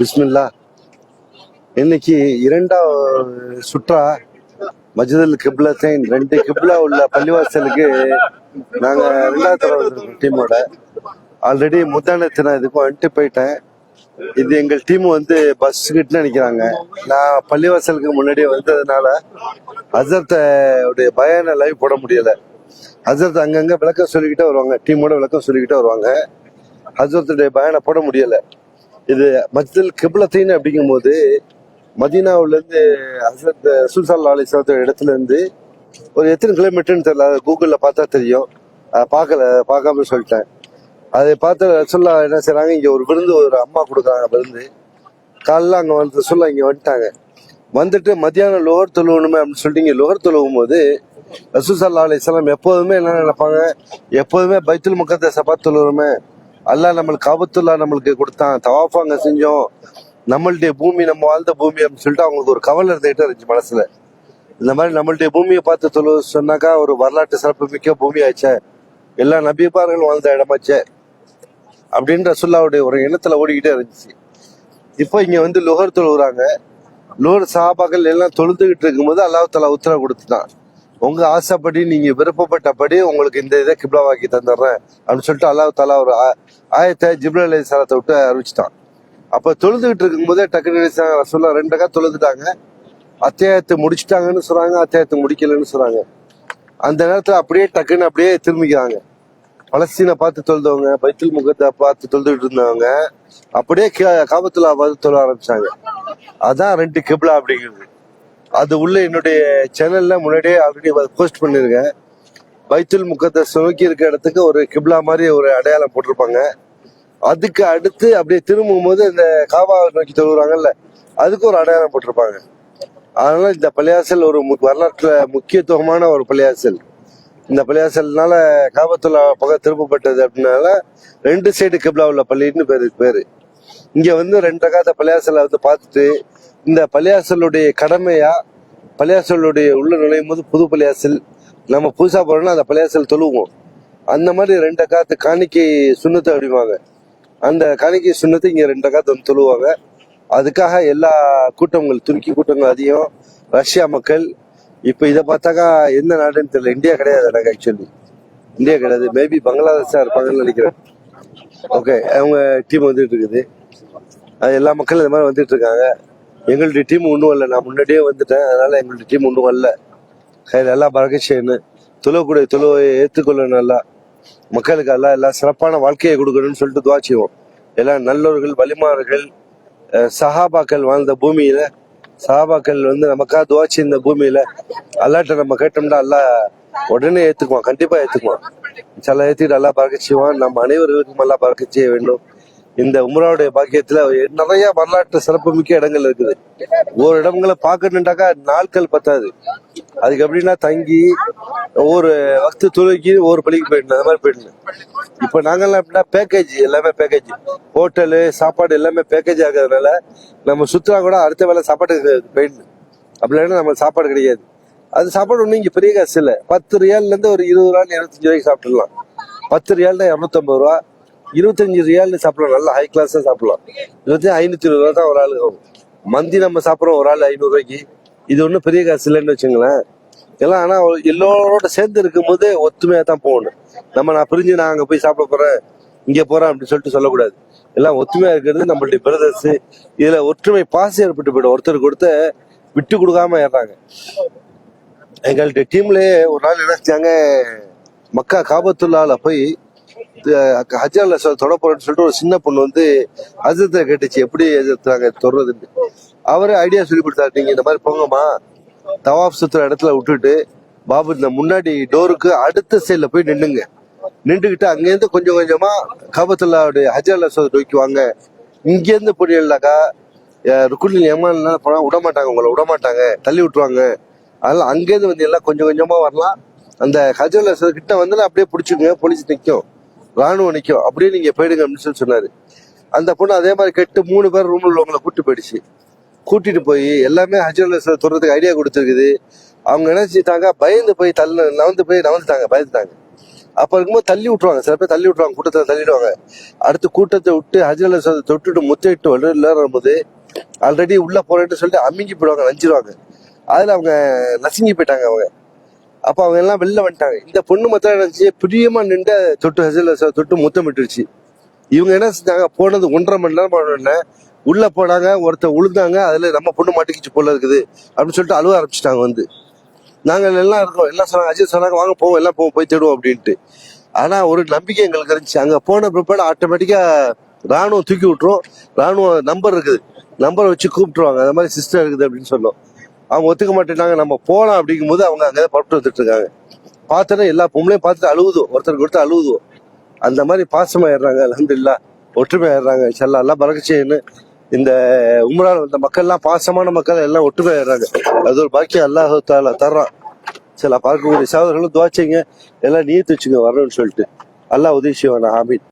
பிஸ்மில்லா. இன்னைக்கு இரண்டாவது சுற்றா மஜ்தல் கிப்லத்தைன் 2 கிப்லா உள்ள பள்ளிவாசலுக்கு நாங்க 2வது தடவை வந்திருக்கோம் டீமோட. ஆல்ரெடி முந்தானத்தின இதுக்கும் வந்துட்டு போயிட்டேன். இது எங்கள் டீம் பஸ் கிட்ட நினைக்கிறாங்க. நான் பள்ளிவாசலுக்கு முன்னாடியே வந்ததுனால ஹசரத் உடைய பயான லைவ் போட முடியல. ஹசரத் அங்கங்க விளக்கம் சொல்லிக்கிட்டே வருவாங்க, டீமோட விளக்கம் சொல்லிக்கிட்டே வருவாங்க. ஹசரத்துடைய பயானை போட முடியல. இது மஜ்தல் கிப்லத்தைன் அப்படிங்கும் போது மதீனாவுல இருந்து ஹசரத் ரசூல் ஸல்லல்லாஹு அலைஹி வஸல்லம் இடத்துல இருந்து ஒரு எத்தனை கிலோமீட்டர்னு தெரியல, கூகுள்ல பார்த்தா தெரியும். பார்க்காம சொல்லிட்டேன். அதை பார்த்து ரசூல்லா என்ன செய்றாங்க, இங்க ஒரு விருந்து, ஒரு அம்மா கொடுக்குறாங்க விருந்து. காலைல அங்க வந்து ரசூல்லா இங்க வந்துட்டு மத்தியானம் லோகர் தொழுவணுமே அப்படின்னு சொல்லிட்டு இங்க லோகர் தொழுவும் போது ரசூல் ஸல்லல்லாஹு அலைஹி வஸல்லம் எப்போதுமே என்ன நினைப்பாங்க, எப்போதுமே பைத்துல் முகத்தஸ பார்த்து தொழுவுறோமே, அல்லாஹ் நம்மளுக்கு காபத்துல்லா நம்மளுக்கு கொடுத்தான், தவாஃப் அங்க செஞ்சோம், நம்மளுடைய பூமி நம்ம வாழ்ந்த பூமி அப்படின்னு சொல்லிட்டு அவங்களுக்கு ஒரு கவலை இருந்துகிட்டே இருந்துச்சு மனசுல. இந்த மாதிரி நம்மளுடைய பூமியை பார்த்து தொழு சொன்னாக்கா ஒரு வரலாற்று சிறப்பு மிக்க பூமி ஆச்சே, எல்லா நபிபார்கள் வாழ்ந்த இடமாச்சே அப்படின்ற ரசூலுல்லாஹ்வுடைய ஒரு எண்ணத்துல ஓடிக்கிட்டே இருந்துச்சு. இப்போ இங்க லுஹர் தொழுகிறாங்க. லுஹர் சஹாபாக்கள் எல்லாம் தொழுதுகிட்டு இருக்கும்போது அல்லாஹ் தஆலா உத்தரவு கொடுத்துட்டான், உங்க ஆசைப்படி நீங்க விருப்பப்பட்டபடி உங்களுக்கு இந்த இதை கிப்லாவாக்கி தந்துடுறேன் அப்படின்னு சொல்லிட்டு அல்லாஹ் தஆலா ஒரு ஆயத்தை ஜிப்ரீல் அலைஹிஸ்ஸலாத்தை விட்டு அறிவிச்சிட்டான். அப்ப தொழுதுகிட்டு இருக்கும் போதே டக்குனு ரசூலுல்லாஹ் 2 ரக்காத் தொழுதுட்டாங்க. அத்தியாயத்தை முடிச்சுட்டாங்கன்னு சொல்றாங்க, அத்தியாயத்தை முடிக்கலன்னு சொல்றாங்க. அந்த நேரத்துல அப்படியே திரும்பிக்கிறாங்க. பலஸ்தீனை பார்த்து தொழுதவங்க, பைத்துல் முகத்தை பார்த்து தொழுதுகிட்டு இருந்தவங்க அப்படியே காபத்துல்லா பார்த்து தொழ ஆரம்பிச்சாங்க. அதான் 2 கிப்லா அப்படிங்கிறது. அது உள்ள என்னுடைய சேனல்ல முன்னாடியே ஆல்ரெடி போஸ்ட் பண்ணிருக்கேன். பைத்துல் முகத்தஸ் நோக்கி இருக்க இடத்துக்கு ஒரு கிப்லா மாதிரி ஒரு அடையாளம் போட்டிருப்பாங்க. அதுக்கு அடுத்து அப்படியே திரும்பும் போது இந்த காபாவை நோக்கி தொழுகிறாங்கல்ல, அதுக்கு ஒரு அடையாளம் போட்டிருப்பாங்க. அதனால இந்த பள்ளியாசல் ஒரு வரலாற்றுல முக்கியத்துவமான ஒரு பள்ளியாசல். இந்த பள்ளியாசல்னால காபத்துல்லா பக்கம் திருப்பப்பட்டது அப்படின்னால 2 சைடு கிப்லா உள்ள பள்ளின்னு பேரு. இங்க 2 ரக்காத்த பள்ளியாசலை பார்த்துட்டு இந்த பள்ளியாசலுடைய கடமையா, பள்ளியாசலுடைய உள்ள நுழையும் போது புது பள்ளியாசல் நம்ம புதுசா போறோம்னா அந்த பள்ளியாசல் தொழுவோம். அந்த மாதிரி 2 ரக்காத்து காணிக்கை சுண்ணத்தை அப்படிவாங்க. அந்த காணிக்கை சுண்ணத்தை இங்க 2 ரக்காத்து தொழுவாங்க. அதுக்காக எல்லா கூட்டங்கள், துருக்கி கூட்டங்கள் அதிகம், ரஷ்யா மக்கள். இப்ப இதை பார்த்தாக்கா எந்த நாடுன்னு தெரியல, இந்தியா கிடையாது. எனக்கு ஆக்சுவலி இந்தியா கிடையாது, மேபி பங்களாதேஷா இருப்பாங்கன்னு நினைக்கிறேன். ஓகே, அவங்க டீம் வந்துட்டு இருக்குது. அது எல்லா மக்களும் இந்த மாதிரி வந்துட்டு இருக்காங்க. எங்களுடைய டீம் ஒன்றும் வரல, நான் முன்னாடியே வந்துட்டேன். அதனால எங்களுடைய டீம் ஒன்றும் வரல. எல்லாம் பரகச்சேன்னு தொழுவக்கூடிய தொழுவை ஏற்றுக்கொள்ள நல்லா மக்களுக்கு எல்லாம் சிறப்பான வாழ்க்கையை கொடுக்கணும்னு சொல்லிட்டு துவா செய்வோம். எல்லாம் நல்லவர்கள், வலிமார்கள், சஹாபாக்கள் வாழ்ந்த பூமியில, சஹாபாக்கள் நமக்காக துவா செய்த பூமியில அல்லாட்ட நம்ம கேட்டோம்னா அல்லாஹ் உடனே ஏத்துக்குவான், கண்டிப்பா ஏத்துக்குவான். சில ஏத்திட்டு அல்லாஹ் பறக்க செய்வான். நம்ம அனைவர்களுக்கும் எல்லாம் பறக்க செய்ய வேண்டும். இந்த உம்ராவுடைய பாக்கியத்துல நிறைய வரலாற்று சிறப்பு மிக்க இடங்கள் இருக்குது. ஒரு இடங்களை பார்க்கணுட்டாக்கா நாட்கள் பத்தாது. அதுக்கு எப்படின்னா தங்கி ஒவ்வொரு வக்து தொழுகைக்கு ஒவ்வொரு பள்ளிக்கு போயிடணும், அந்த மாதிரி போயிடணும். இப்ப நாங்கெல்லாம் எப்படின்னா பேக்கேஜ், எல்லாமே பேக்கேஜ், ஹோட்டலு சாப்பாடு எல்லாமே பேக்கேஜ் ஆகிறதுனால நம்ம சுற்றுலா கூட அடுத்த வேலை சாப்பாட்டுக்கு போயிடணும். அப்படி இல்லைன்னா நம்ம சாப்பாடு கிடையாது. அது சாப்பாடு ஒண்ணு இங்க பெரிய காசு இல்லை. 10 ரியால்ல இருந்து ஒரு 20 ரூபா 25 ரூபாய்க்கு சாப்பிடலாம். 10 ரியால் தான் 250 ரூபா, 25 ரியால் சாப்பிடலாம். நல்லா ஹை கிளாஸா சாப்பிடலாம். 520 ரூபா தான் ஒரு ஆளுக்கு ஆகும். மந்தி நம்ம சாப்பிட்றோம் ஒரு ஆள் 500 ரூபாய்க்கு. இது ஒன்றும் பெரிய காசு இல்லைன்னு வச்சுங்களேன். எல்லாம் ஆனா எல்லோரோட சேர்ந்து இருக்கும்போது ஒத்துமையா தான் போகணும். நான் பிரிஞ்சு நான் அங்க போய் சாப்பிட போறேன், இங்க போறேன் அப்படின்னு சொல்லிட்டு சொல்லக்கூடாது. எல்லாம் ஒத்துமையா இருக்கிறது நம்மளுடைய பிரதர்ஸ். இதுல ஒற்றுமை பாசம் ஏற்பட்டு போயிடும். ஒருத்தருக்கு ஒருத்தர் விட்டு கொடுக்காம ஏறாங்க. எங்கள்கிட்ட டீம்லயே ஒரு நாள் என்ன செஞ்சாங்க, மக்கா காபத்துல்லால போய் ஹஜ்ஜால தொட போறேன்னு சொல்லிட்டு ஒரு சின்ன பொண்ணு ஹஜ்ரத்தை கேட்டுச்சு, எப்படி நாங்க தொடுறதுன்னு. அவரே ஐடியா சொல்லி கொடுத்தாரு, நீங்க இந்த மாதிரி போங்கம்மா, தவாப் சுத்துற இடத்துல விட்டுட்டு பாபு இந்த முன்னாடி டோருக்கு அடுத்த சைட்ல போய் நின்றுகிட்டு அங்கேருந்து கொஞ்சம் கொஞ்சமா காபத்துல்லாவுடைய ஹஜ்ஜால நோக்கிவாங்க. இங்கேருந்து போனீங்கன்னாக்கா ருக்குனில் யமான் போனா விடமாட்டாங்க, உங்களை விடமாட்டாங்க, தள்ளி விட்டுருவாங்க. அதனால அங்கேருந்து எல்லாம் கொஞ்சம் கொஞ்சமா வரலாம். அந்த ஹஜ்ஜால கிட்ட அப்படியே பிடிச்சிங்க, போலீஸ் நிற்கும், ராணுவம் நிற்கும், அப்படியே நீங்க போயிடுங்க அப்படின்னு சொன்னாரு. அந்த பொண்ணு அதே மாதிரி கெட்டு 3 பேர் ரூம்ல உள்ளவங்களை கூட்டிட்டு போய் எல்லாமே ஹஜ்ஜால தொடுறதுக்கு ஐடியா கொடுத்துருக்குது. அவங்க நினைச்சிட்டாங்க, பயந்து போய் நவந்துட்டாங்க, பயந்துட்டாங்க. அப்ப இருக்கும்போது தள்ளி விட்டுருவாங்க, சில பேர் தள்ளி விட்டுருவாங்க, கூட்டத்தை தள்ளிடுவாங்க. அடுத்து கூட்டத்தை விட்டு ஹஜ்ரல் அஸ்வதை தொட்டுட்டு முத்திட்டு வரும்போது ஆல்ரெடி உள்ள போறேன்னு சொல்லிட்டு அமுங்கி போயிடுவாங்க, நஞ்சிடுவாங்க. அதுல அவங்க நசுங்கி போயிட்டாங்க அவங்க. அப்ப அவங்க எல்லாம் வெளில வந்துட்டாங்க. இந்த பொண்ணு மொத்தம் நினைச்சு பிரியமா நின்று தொட்டு ஹஜ்ரல் அஸ்வதை தொட்டு முத்தமிட்டுருச்சு. இவங்க என்ன செஞ்சாங்க, போனது 1.5 மணி நேரம் போன உள்ள போனாங்க, ஒருத்தர் உழுந்தாங்க, அதுல நம்ம பொண்ணு மாட்டிக்கிச்சு போல இருக்குது அப்படின்னு சொல்லிட்டு அழுவ ஆரம்பிச்சிட்டாங்க வந்து. நாங்கள் எல்லாம் இருக்கோம், எல்லாம் சொன்னாங்க, அஜய் சொன்னாங்க வாங்க போவோம், எல்லாம் போவோம், போய் தேடுவோம் அப்படின்ட்டு. ஆனா ஒரு நம்பிக்கை எங்களுக்கு இருந்துச்சு. அங்க போன பிற்பாடு ஆட்டோமேட்டிக்கா ராணுவம் தூக்கி விட்டுரும். ராணுவ நம்பர் இருக்குது, நம்பரை வச்சு கூப்பிட்டுருவாங்க, அந்த மாதிரி சிஸ்டர் இருக்குது அப்படின்னு சொன்னோம். அவங்க ஒத்துக்க மாட்டேன்னாங்க. நம்ம போலாம் அப்படிங்கும் போது அவங்க அங்கே புறப்பட்டு வந்துட்டு இருக்காங்க. பார்த்தோன்னா எல்லா பொம்பளையும் பார்த்துட்டு அழுவுதும், ஒருத்தருக்கு ஒருத்தர் அழுவுதும். அந்த மாதிரி பாசமா ஏறுறாங்க, அல்ஹம்துலில்லாஹ் ஒற்றுமை ஏறுறாங்க. இன்ஷா அல்லாஹ் பரக்கச்சேன்னு இந்த உம்ரால வந்த மக்கள்லாம் பாசமான மக்கள் எல்லாம் ஒற்றுமை ஏறுறாங்க. அது ஒரு பாக்கியம் அல்லாஹ் தஆலா தர்றான். சில பார்க்கக்கூடிய சகோதரர்களும் துவா செய்யுங்க, எல்லாம் நியத்து வச்சுங்க வரணும்னு சொல்லிட்டு. அல்லாஹ் உதவி செய்வானா. ஆமீன்.